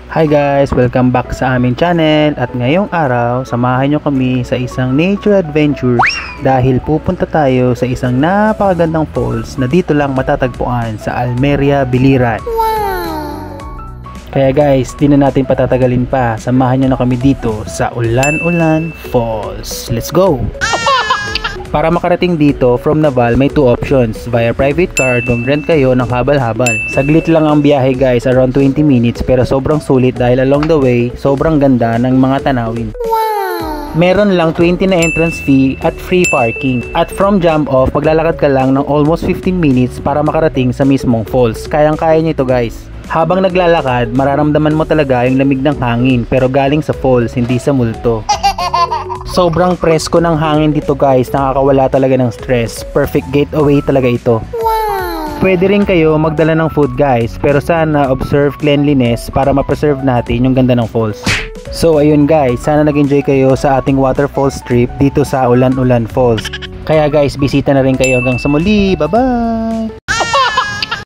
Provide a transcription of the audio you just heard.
Hi guys! Welcome back sa aming channel at ngayong araw samahan nyo kami sa isang nature adventure dahil pupunta tayo sa isang napakagandang falls na dito lang matatagpuan sa Almeria, Biliran. Kaya guys, di na natin patatagalin pa, samahan nyo na kami dito sa Ulan-Ulan Falls. Let's go! Para makarating dito from Naval may 2 options, via private car o rent kayo ng habal-habal. Saglit lang ang biyahe guys, around 20 minutes pero sobrang sulit dahil along the way sobrang ganda ng mga tanawin. Meron lang 20 na entrance fee at free parking. At from jump off, paglalakad ka lang ng almost 15 minutes para makarating sa mismong falls. Kayang-kaya nyo ito guys. Habang naglalakad, mararamdaman mo talaga yung lamig ng hangin pero galing sa falls, hindi sa multo. Sobrang presko ng hangin dito guys, nakakawala talaga ng stress. Perfect getaway talaga ito. Pwede rin kayo magdala ng food guys, pero sana observe cleanliness para ma-preserve natin yung ganda ng falls. So ayun guys, sana nag-enjoy kayo sa ating waterfalls trip dito sa Ulan-Ulan Falls. Kaya guys, bisita na rin kayo hanggang sa muli. Bye bye!